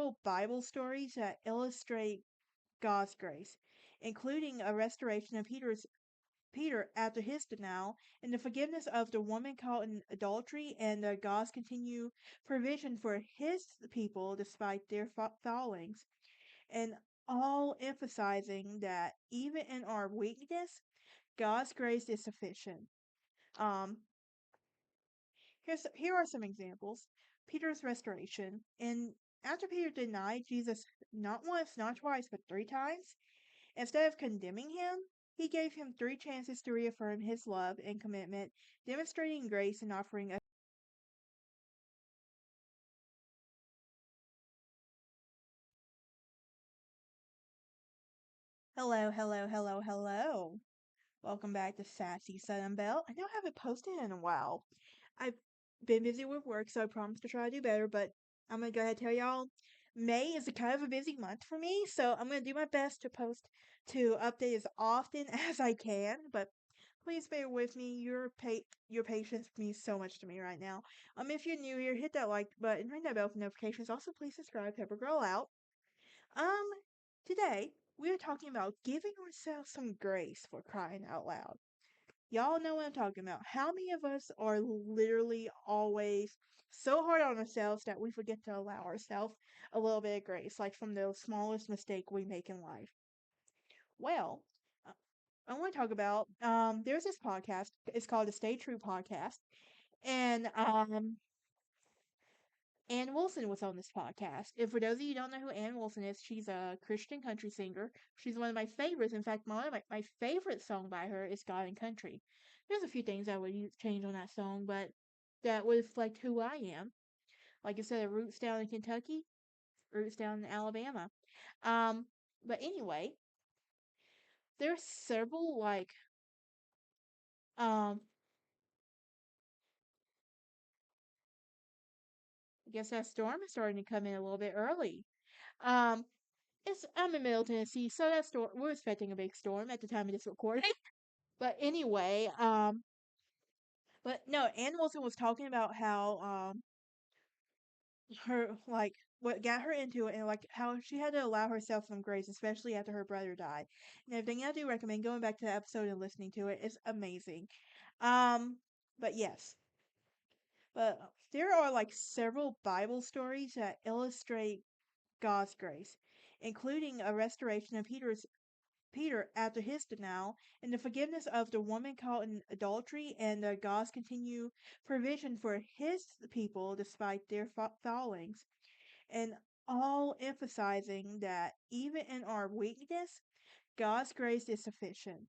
several Bible stories that illustrate God's grace, including a restoration of Peter after his denial, and the forgiveness of the woman caught in adultery, and God's continued provision for his people despite their fallings, and all emphasizing that even in our weakness, God's grace is sufficient. Um, here are some examples. Peter's restoration. And after Peter denied Jesus not once, not twice, but three times, instead of condemning him, he gave him three chances to reaffirm his love and commitment, demonstrating grace and offering a hello, hello, hello, hello. Welcome back to Sassy, and Belle. I know I haven't posted in a while. I've been busy with work, so I promise to try to do better, but I'm gonna go ahead and tell y'all May is a kind of a busy month for me, so I'm gonna do my best to post to update as often as I can, but please bear with me. Your patience means so much to me right now. If you're new here, hit that like button, ring that bell for notifications. Also, please subscribe, Pepper Girl out. Um, Today we are talking about giving ourselves some grace for crying out loud. Y'all know what I'm talking about. How many of us are literally always so hard on ourselves that we forget to allow ourselves a little bit of grace, like from the smallest mistake we make in life? Well, uh, I want to talk about there's this podcast. It's called the Stay True podcast, and Ann Wilson was on this podcast. And for those of you who don't know who Ann Wilson is, she's a Christian country singer. She's one of my favorites. In fact, my favorite song by her is God and Country. There's a few things I would change on that song, but that would reflect who I am. Like I said, roots down in Kentucky, roots down in Alabama. Um, but anyway, there's several um I guess that storm is starting to come in a little bit early. Um I'm in Middle Tennessee, so that storm we're expecting a big storm at the time of this recording. But anyway, but no, Ann Wilson was talking about how her what got her into it and like how she had to allow herself some grace, especially after her brother died. And everything I do recommend going back to the episode and listening to it. It's amazing. Um, but yes. But there are like several Bible stories that illustrate God's grace, including a restoration of Peter after his denial, and the forgiveness of the woman caught in adultery, and God's continued provision for his people despite their fallings, and all emphasizing that even in our weakness, God's grace is sufficient.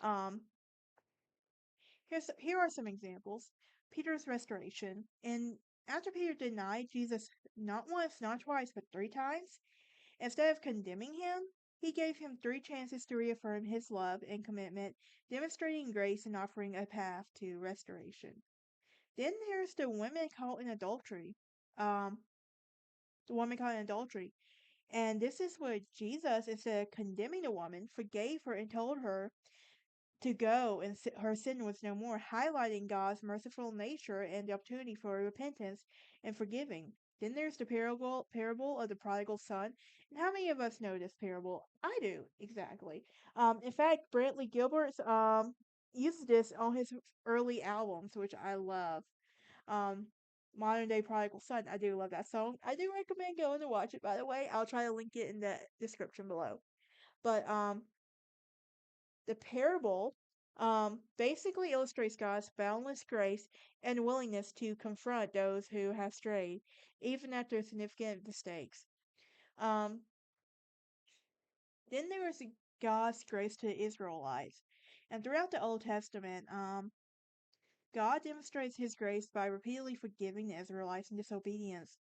Um, here are some examples. Peter's restoration, and after Peter denied Jesus not once, not twice, but three times, instead of condemning him, he gave him three chances to reaffirm his love and commitment, demonstrating grace and offering a path to restoration. Then there's the women caught in adultery. Um, the woman caught in adultery. And this is where Jesus, instead of condemning the woman, forgave her and told her to go and her sin was no more, highlighting God's merciful nature and the opportunity for repentance and forgiving. Then there's the parable of the prodigal son. And how many of us know this parable? I do, exactly. In fact, Brantley Gilbert's uses this on his early albums, which I love. Um, Modern Day Prodigal Son. I do love that song. I do recommend going to watch it, by the way. I'll try to link it in the description below. But the parable basically illustrates God's boundless grace and willingness to confront those who have strayed, even after significant mistakes. Um, then there is God's grace to the Israelites. And throughout the Old Testament, God demonstrates his grace by repeatedly forgiving the Israelites in disobedience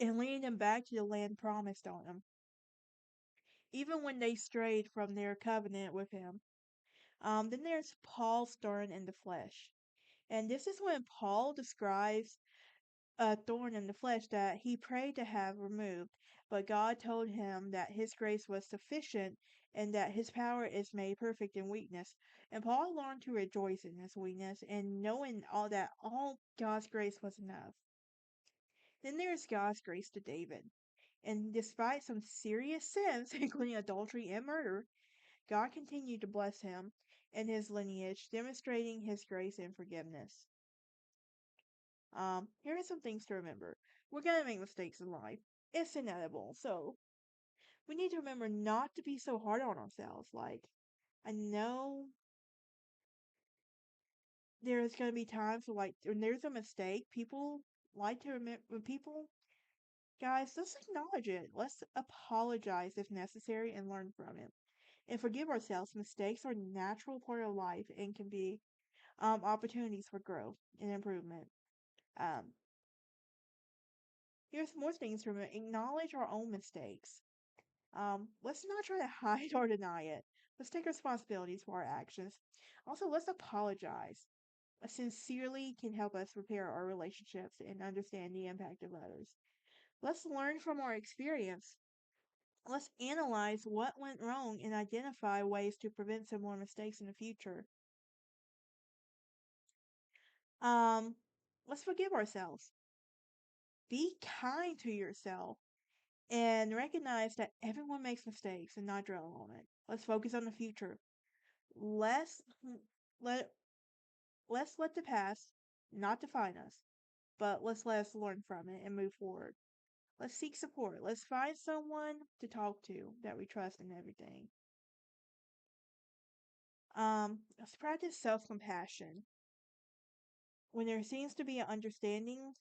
and leading them back to the land promised on them, even when they strayed from their covenant with him. Then there's Paul's thorn in the flesh. And this is when Paul describes a thorn in the flesh that he prayed to have removed, but God told him that his grace was sufficient and that his power is made perfect in weakness. And Paul learned to rejoice in his weakness and knowing all God's grace was enough. Then there's God's grace to David. And despite some serious sins, including adultery and murder, God continued to bless him and his lineage, demonstrating his grace and forgiveness. Here are some things to remember. We're gonna make mistakes in life. It's inevitable. So we need to remember not to be so hard on ourselves. Like, I know there's gonna be times where, like, when there's a mistake, people like to remember when people guys, let's acknowledge it. Let's apologize if necessary and learn from it. And forgive ourselves. Mistakes are a natural part of life and can be opportunities for growth and improvement. Um, Here's more things to remember. Acknowledge our own mistakes. Let's not try to hide or deny it. Let's take responsibilities for our actions. Also, let's apologize. Sincerely can help us repair our relationships and understand the impact of others. Let's learn from our experience. Let's analyze what went wrong and identify ways to prevent similar mistakes in the future. Um, let's forgive ourselves. Be kind to yourself and recognize that everyone makes mistakes and not dwell on it. Let's focus on the future. Let's let let's let the past not define us, but let us learn from it and move forward. Let's seek support. Let's find someone to talk to that we trust in everything. Let's practice self-compassion. When there seems to be an understanding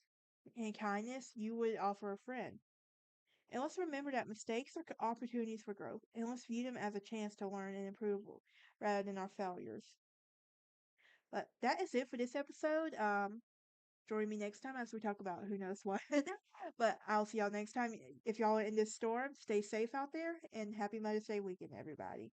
and kindness, you would offer a friend. And let's remember that mistakes are opportunities for growth, and let's view them as a chance to learn and improve rather than our failures. But that is it for this episode. Join me next time as we talk about who knows what. But I'll see y'all next time. If y'all are in this storm, stay safe out there, and happy Mother's Day weekend, everybody.